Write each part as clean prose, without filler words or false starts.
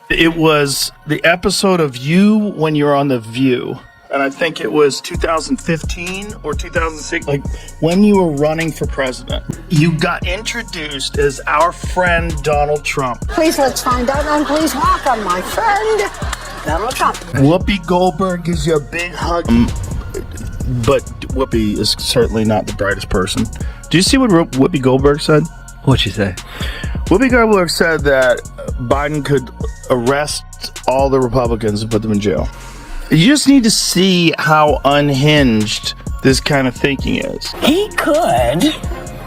It was the episode of you when you were on The View. And I think it was 2015 or 2006, like when you were running for president. You got introduced as our friend Donald Trump. Please let's find out and please welcome my friend Donald Trump. Whoopi Goldberg gives you a big hug. But Whoopi is certainly not the brightest person. Do you see what Whoopi Goldberg said? What'd she say? Whoopi Goldberg said that Biden could arrest all the Republicans and put them in jail. You just need to see how unhinged this kind of thinking is. He could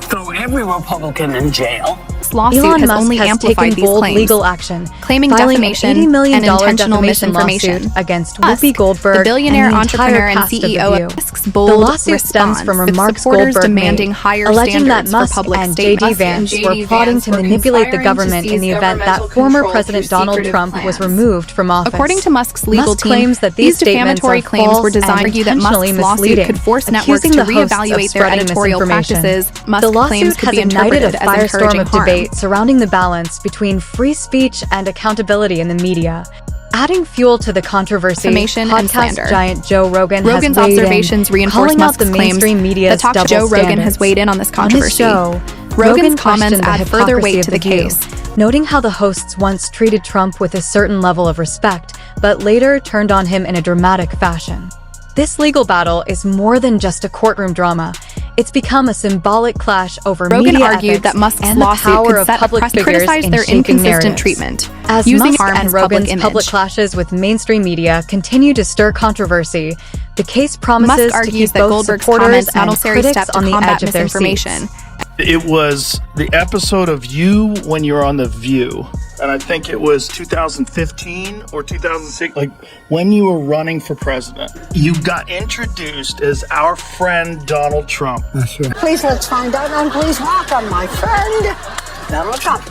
throw every Republican in jail. This lawsuit Elon has Musk only has amplified taken these bold claims, legal action, claiming filing defamation an $80 million and intentional defamation misinformation lawsuit against Musk, Whoopi Goldberg, the billionaire and the entrepreneur entire and cast of CEO The of View. Musk's bold The lawsuit response, stems from with remarks supporters Goldberg demanding made, higher alleging that standards Musk for public and statements. J.D. Vance were plotting to manipulate the government in the event that former President Donald Trump was removed from office. According to Musk's legal Musk team, claims that these statements defamatory are claims false were designed to and argue that intentionally Musk's lawsuit misleading, could force networks accusing to the hosts of reevaluate their spreading editorial misinformation. practices. Musk's The claims lawsuit could has be ignited interpreted a as firestorm encouraging of harm. debate surrounding the balance between free speech and accountability in the media. Adding fuel to the controversy, Defamation and podcast slander. giant Joe Rogan's Rogan's has weighed observations in, reinforce calling out Musk's the claims. mainstream media's The talk double Joe Rogan standards. has weighed in on this On his controversy. show, Rogan's Rogan comments questioned the add further hypocrisy weight of to the View, case, noting how the hosts once treated Trump with a certain level of respect, but later turned on him in a dramatic fashion. This legal battle is more than just a courtroom drama. It's become a symbolic clash over Rogan media argued ethics that Musk's and the lawsuit power could of set a public precedent, figures criticize in their shaping inconsistent narratives. treatment, As using Musk harm and his Rogan's public public image. clashes with mainstream media continue to stir controversy, the case promises Musk to argues keep that both Goldberg's supporters comments not and necessary critics step to on the combat edge of their seats. misinformation. It was the episode of you when you were on The View. And I think it was 2015 or 2006, like when you were running for president. You got introduced as our friend Donald Trump. That's right. Please let's find out and please welcome my friend Donald Trump.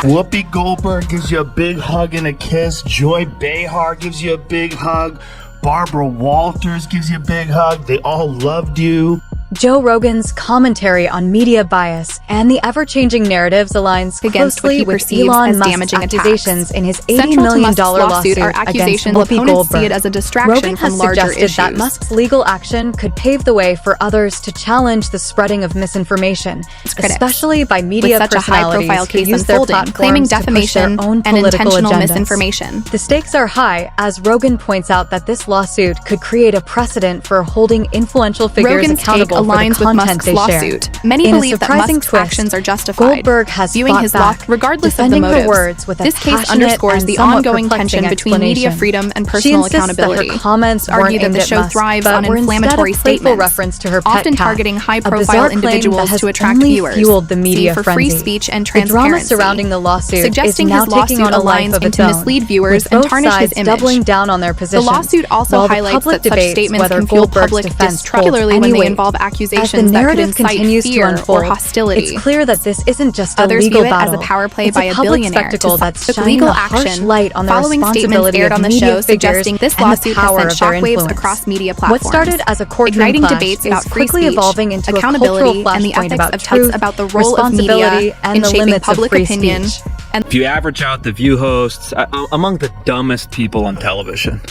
Whoopi Goldberg gives you a big hug and a kiss. Joy Behar gives you a big hug. Barbara Walters gives you a big hug. They all loved you. Joe Rogan's commentary on media bias and the ever-changing narratives aligns Against what closely he with perceives Elon as Musk's damaging accusations attacks. in his $80 Central to million Musk's lawsuit lawsuit are against accusations Whoopi opponents Goldberg. see it as a distraction Rogan from has larger suggested that issues. Musk's legal action could pave the way for others to challenge the spreading of misinformation, critics. especially by media With such a personalities high-profile who case use their unfolding, platforms claiming to push defamation their own and political intentional agendas. misinformation. The stakes are high, as Rogan points out that this lawsuit could create a precedent for holding influential figures Rogan's take accountable for the aligns with content Musk's they share. lawsuit. Many In a believe that surprising Musk's twist, actions are justified. Goldberg has viewing fought his back, law regardless of the defending her motives. words with a This case passionate underscores and the somewhat ongoing perplexing tension between media explanation. freedom and She personal insists accountability. that her comments Argue weren't that aimed the at show Musk, thrives but on were instead inflammatory a playful statements, reference to her pet often cat, targeting a high-profile bizarre claim individuals that has to attract only viewers. fueled the media See for frenzy. free speech and The drama transparency. surrounding the lawsuit Suggesting is now his lawsuit taking on a life aligns of its to own, mislead viewers with and both tarnish his sides image. doubling down on their The positions. lawsuit also while the highlights public that such debates statements whether can fuel Goldberg's public defense distrust, holds particularly any when they weight. involve As the accusations that could narrative incite continues to fear unfold, or hostility. it's clear that this isn't just a Others legal view it as battle. a power play It's by a a public billionaire spectacle to that's with shining legal a harsh action light on the following statements responsibility aired of on the media show figures suggesting this and the lawsuit has power sent of their shockwaves influence. across media What platforms. started as a courtroom igniting clash debates is about free quickly speech, evolving into a cultural accountability, and the flashpoint ethics about of truth, touts about the role of responsibility, media and in the shaping limits of public free opinion. speech. And If you average out the View hosts, among the dumbest people on television,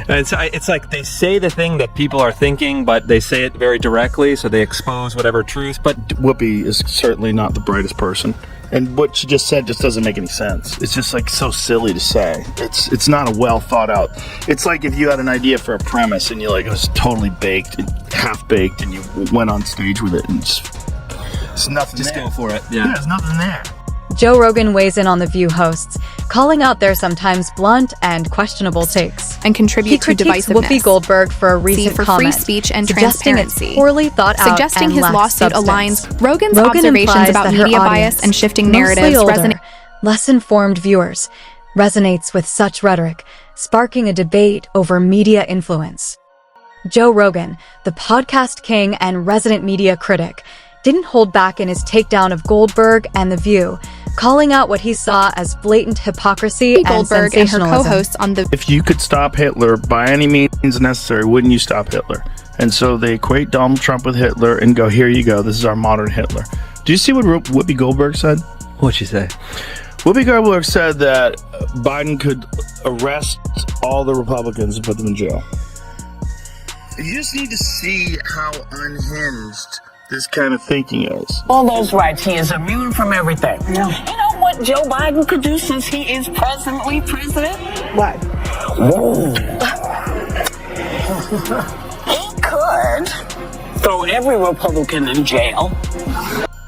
and it's like they say the thing that people are thinking, but they say it very directly, so they expose whatever truth. But Whoopi is certainly not the brightest person. And what she just said just doesn't make any sense. It's just like so silly to say. It's not a well thought out. It's like if you had an idea for a premise and you like it was totally baked, half baked, and you went on stage with it and it's nothing. just there. go for it. Yeah, there's nothing there. Joe Rogan weighs in on the View hosts, calling out their sometimes blunt and questionable takes. and contribute He to critiques divisiveness. Whoopi Goldberg for a recent for comment, free speech and suggesting it's transparency. poorly thought out Suggesting and his lacks lawsuit substance. aligns Rogan's Rogan observations implies about that her media bias audience, and shifting mostly narratives older, resonate. less informed viewers, resonates with such rhetoric, sparking a debate over media influence. Joe Rogan, the podcast king and resident media critic, didn't hold back in his takedown of Goldberg and The View, calling out what he saw as blatant hypocrisy and Goldberg and her sensationalism. co-hosts on the If you could stop Hitler by any means necessary, wouldn't you stop Hitler? And so they equate Donald Trump with Hitler and go, here you go, this is our modern Hitler. Do you see what Whoopi Goldberg said? What'd she say? Whoopi Goldberg said that Biden could arrest all the Republicans and put them in jail. You just need to see how unhinged this kind of thinking is. All those rights, he is immune from everything. You know what Joe Biden could do since he is presently president? What? Whoa. He could throw every Republican in jail.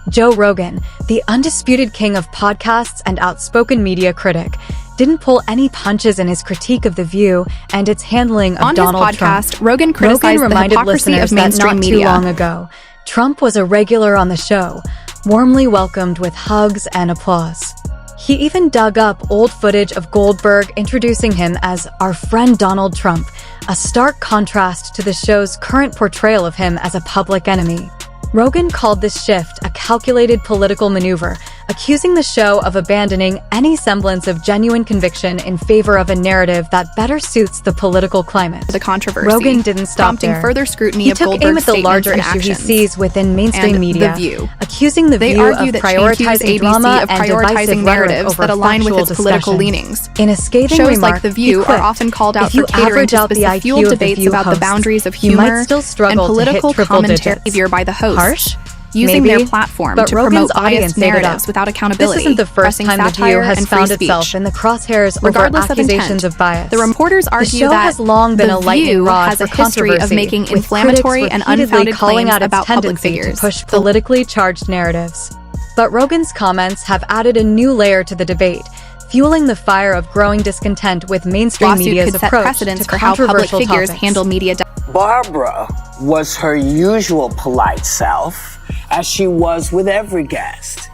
Joe Rogan, the undisputed king of podcasts and outspoken media critic, didn't pull any punches in his critique of The View and its handling of Donald Trump. On his podcast, Rogan criticized the reminded hypocrisy listeners of mainstream that not media. too long ago, Trump was a regular on the show, warmly welcomed with hugs and applause. He even dug up old footage of Goldberg introducing him as our friend Donald Trump, a stark contrast to the show's current portrayal of him as a public enemy. Rogan called this shift a calculated political maneuver, accusing the show of abandoning any semblance of genuine conviction in favor of a narrative that better suits the political climate. The controversy, Rogan didn't stop prompting there. further scrutiny He of took Goldberg's aim at the larger statements and issue he actions. sees within mainstream And media, The View. accusing The They View argue of that she accused prioritizing ABC drama of and prioritizing divisive narratives over that align with factual its political discussion. leanings. In a scathing Shows remark, like The he View are quipped, often called out "If you for catering average to out the specific-fueled IQ of the debates View about the hosts, boundaries of you might humor still struggle and political to hit triple commentary digits. by the host. Harsh? Using Maybe, their platform but to Rogan's promote audience biased ate it up. narratives without accountability. This isn't the first pressing time The View satire has and free found speech. itself in the crosshairs Regardless over of accusations intent, of bias. the reporters argue show that has long been The a lightning View rod has a for history of controversy, making with inflammatory critics and repeatedly unfounded calling claims out its about public tendency figures. to push politically charged narratives. But Rogan's comments have added a new layer to the debate, fueling the fire of growing discontent with mainstream Lawsuit media's could set approach precedents to for how public controversial figures topics. handle media. Barbara was her usual polite self, as she was with every guest.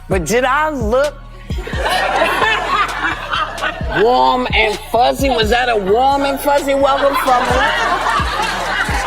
But did I look warm and fuzzy? Was that a warm and fuzzy welcome from her?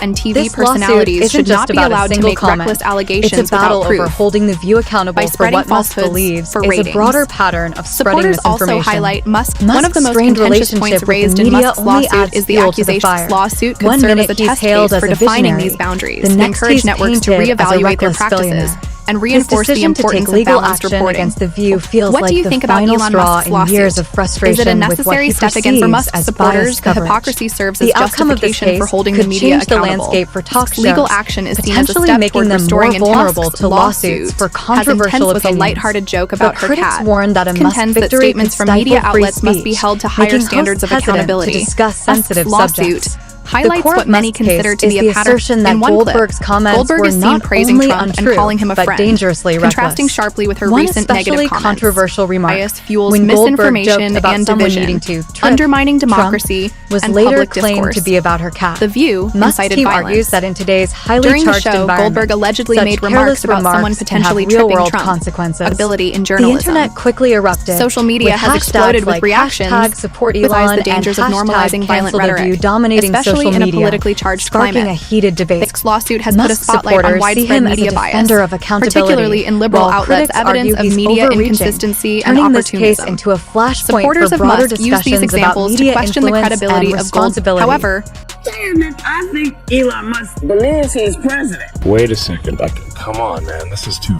And TV This personalities lawsuit should isn't not just be about a allowed to single make comment. reckless allegations It's a battle without over proof. holding The View accountable By for spreading what Musk falsehoods believes for is a ratings. broader pattern of spreading Supporters also misinformation. highlight Musk. Musk's One of the most strained contentious relationship points with raised the in media Musk's only lawsuit adds is the fuel to the accusation fire. this lawsuit could One serve as minute a he's test hailed case as for a defining visionary, these boundaries, the and next encourage he's networks to painted as a reevaluate their reckless practices billionaire. and His reinforce the decision to importance take of legal balanced action reporting. against The View feels What like do you the think about final Elon straw Musk's in lawsuit? years of frustration Is it a with what necessary he step again for perceives Musk as supporters? biased The coverage. hypocrisy serves as The outcome of this justification case for holding could the media change the accountable. landscape for talk shows, Legal action is seen as a potentially step making toward them restoring more vulnerable Musk's to lawsuits lawsuit for has controversial intents with a opinions. lighthearted joke about But her critics cat. warn that a Musk Contends that victory statements could from media stifle free outlets must be speech, held to higher making standards of hosts hesitant accountability. to discuss sensitive Musk's subjects. highlights The core what of many Musk's consider case to be is a the pattern. assertion that In one Goldberg's clip, comments Goldberg were is seen not praising only Trump untrue, and calling him a but friend, dangerously contrasting reckless. sharply with her One recent especially negative comments. controversial remark, Bias fuels when Goldberg misinformation joked about and someone division, needing to trip undermining Trump, democracy was and later public claimed discourse. to be about her cat. The View Musk's incited team violence. argues that in today's highly During the charged show, environment, Goldberg allegedly such made careless remarks about someone remarks can potentially have tripping real-world Trump. consequences. Ability in The journalism. internet quickly erupted. Social media with has exploded hashtags with like reactions hashtag support emphasize Elon the dangers of and normalizing hashtag violent cancel The rhetoric, View, dominating especially social in a media, politically charged sparking climate. a heated debate. This lawsuit has put a Musk spotlight on supporters see widespread him as media a bias, defender of accountability, particularly in liberal while outlets, critics evidence argue of he's media overreaching, inconsistency and turning this case opportunism. into a flashpoint Supporters for of broader Musk use these discussions about examples to media question the influence credibility and of responsibility. However, Damn it, I think Elon Musk believes he's president. Wait a second. Come on, man. This is too.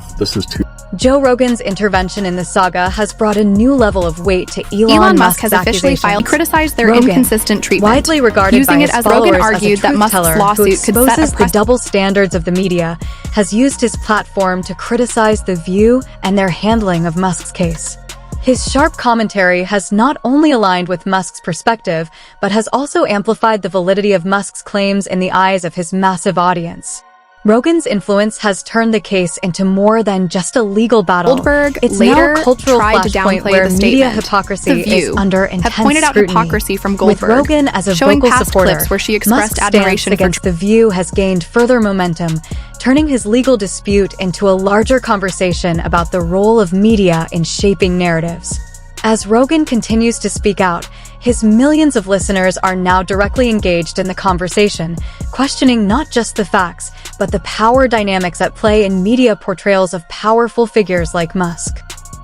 Joe Rogan's intervention in the saga has brought a new level of weight to Elon Musk Musk's has officially filed criticized their Rogan, inconsistent treatment, widely regarded using by it his as followers Rogan argued as a that Musk's truth-teller who lawsuit could set exposes a the precedent. double standards of the media, has used his platform to criticize The View and their handling of Musk's case. His sharp commentary has not only aligned with Musk's perspective, but has also amplified the validity of Musk's claims in the eyes of his massive audience. Rogan's influence has turned the case into more than just a legal battle. Goldberg It's later now a cultural tried to flashpoint downplay where the media statement. hypocrisy The View is under intense have pointed out scrutiny. hypocrisy from Goldberg, With Rogan as a showing vocal past supporter, clips where she expressed Musk's admiration stance for against The View has gained further momentum, turning his legal dispute into a larger conversation about the role of media in shaping narratives. As Rogan continues to speak out, his millions of listeners are now directly engaged in the conversation, questioning not just the facts, but the power dynamics at play in media portrayals of powerful figures like Musk.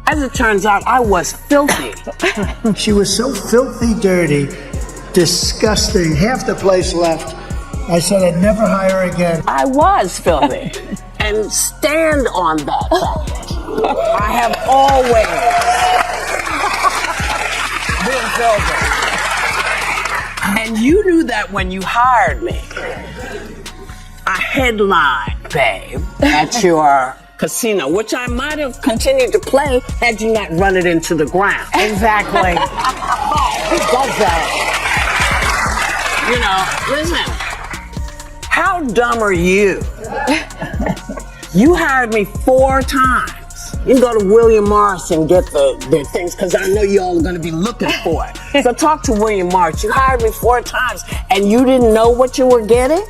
As it turns out, I was filthy. She was so filthy dirty disgusting. Half the place left. I said I'd never hire again. I was filthy. And stand on that fact. I have always been filthy. And you knew that when you hired me. A headline, babe, at your casino, which I might have continued to play had you not run it into the ground. Exactly. Who does that? You know, listen, how dumb are you? You hired me 4 times. You can go to William Morris and get the things, because I know you all are going to be looking for it. So talk to William Morris. You hired me 4 times, and you didn't know what you were getting?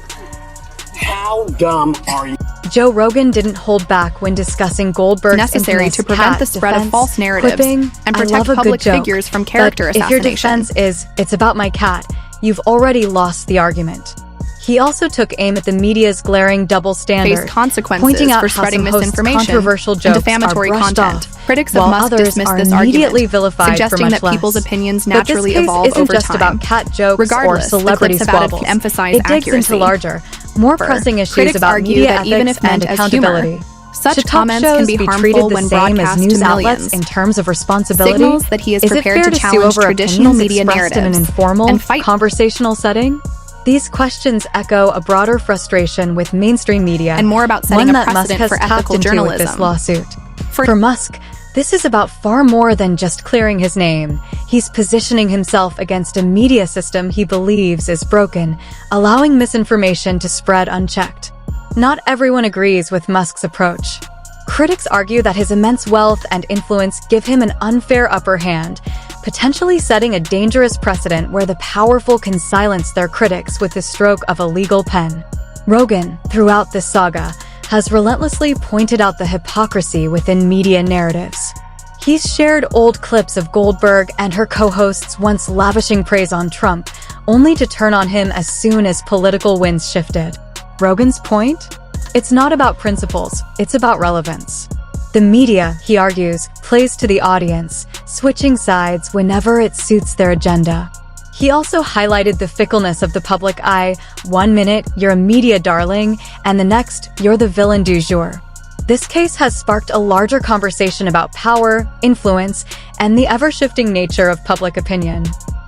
How dumb are you? Joe Rogan didn't hold back when discussing Goldberg's necessary infamous to prevent cat the spread of defense, false narratives quipping, and "I protect love a good public joke, figures from character but if your assassination." defense is, "It's about my cat," you've already lost the argument. He also took aim at the media's glaring double standard, Face consequences pointing out for how spreading some hosts' misinformation controversial and jokes defamatory are brushed content. off, Critics of while Musk others dismiss are this immediately argument, vilified suggesting for much that less. people's opinions But naturally this case evolve isn't over just time. about cat jokes Regardless, or celebrity the clips have added squabbles. to emphasize It digs accuracy. into larger, more pressing issues Critics about argue media that ethics even if meant and as accountability. humor, such Should talk comments shows can be treated harmful the when same as broadcast news to outlets millions. in terms of responsibility? Signals that he is it prepared fair to sue challenge over traditional opinions media expressed in an narratives informal, and fight conversational setting? These questions echo a broader frustration with mainstream media, and more about setting one a that Musk precedent has for tapped ethical into with this journalism. lawsuit. For For Musk, this is about far more than just clearing his name. He's positioning himself against a media system he believes is broken, allowing misinformation to spread unchecked. Not everyone agrees with Musk's approach. Critics argue that his immense wealth and influence give him an unfair upper hand, potentially setting a dangerous precedent where the powerful can silence their critics with the stroke of a legal pen. Rogan, throughout this saga, has relentlessly pointed out the hypocrisy within media narratives. He's shared old clips of Goldberg and her co-hosts once lavishing praise on Trump, only to turn on him as soon as political winds shifted. Rogan's point? It's not about principles, it's about relevance. The media, he argues, plays to the audience, switching sides whenever it suits their agenda. He also highlighted the fickleness of the public eye. 1 minute, you're a media darling, and the next, you're the villain du jour. This case has sparked a larger conversation about power, influence, and the ever-shifting nature of public opinion.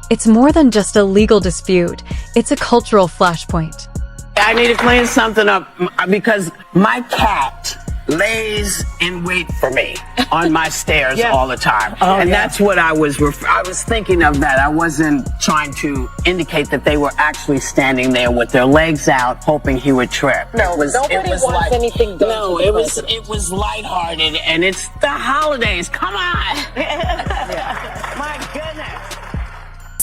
It's more than just a legal dispute, it's a cultural flashpoint. I need to clean something up because my cat lays in wait for me on my stairs all the time. That's what I was thinking of that. I wasn't trying to indicate that they were actually standing there with their legs out hoping he would trip. No, nobody wants anything done. No, it was lighthearted, and it's the holidays. Come on. My goodness.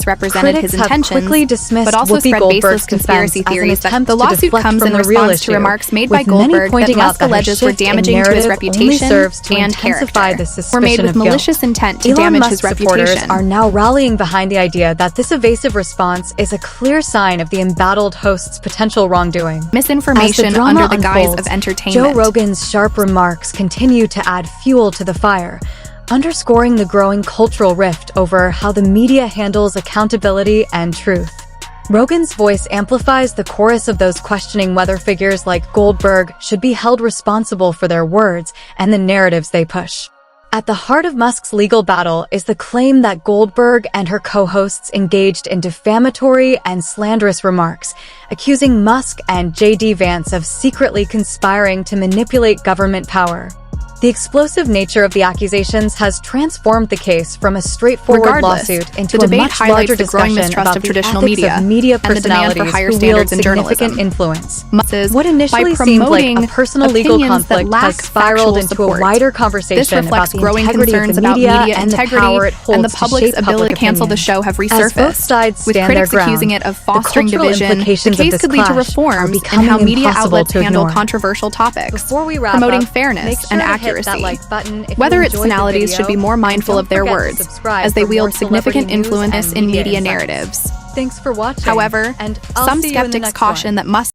represented Critics his have intentions, quickly dismissed but also Whoopi spread Goldberg's baseless conspiracy defense as an theories that attempt the to lawsuit deflect comes from in the real response to issue, remarks made by with many Goldberg that pointing out Musk that her alleges were shift in damaging to his narrative only reputation serves to and intensify character, the were suspicion made with of guilt. malicious intent to Elon damage Musk his supporters reputation. are now rallying behind the idea that this evasive response is a clear sign of the embattled host's potential wrongdoing. Misinformation As the drama under the guise unfolds, of entertainment. Joe Rogan's sharp remarks continue to add fuel to the fire, underscoring the growing cultural rift over how the media handles accountability and truth. Rogan's voice amplifies the chorus of those questioning whether figures like Goldberg should be held responsible for their words and the narratives they push. At the heart of Musk's legal battle is the claim that Goldberg and her co-hosts engaged in defamatory and slanderous remarks, accusing Musk and J.D. Vance of secretly conspiring to manipulate government power. The explosive nature of the accusations has transformed the case from a straightforward Regardless, lawsuit into the a debate much highlights larger the growing discussion mistrust about of the traditional ethics media of media and the demand for personalities higher who standards wield in significant journalism. influence. Musk, What initially by seemed like a promoting personal legal opinions that conflict lack has spiraled factual into a support. wider This conversation about reflects the growing integrity of concerns the about media media and the power it integrity holds and the to public's shape ability public to cancel the opinion. show have As resurfaced, both sides with stand critics their ground, accusing it of the fostering cultural division. implications The of case this could lead to clash are reforms in becoming how media impossible outlets to handle ignore. controversial topics, Before we wrap promoting up, fairness make sure and to hit accuracy. that like button if you Whether its enjoyed the finalities video, should be more and mindful don't of their forget to words, subscribe as they for more wield significant celebrity news influence and in media insights. narratives. Thanks for watching. However, and I'll some see you in the skeptics next caution one. that Musk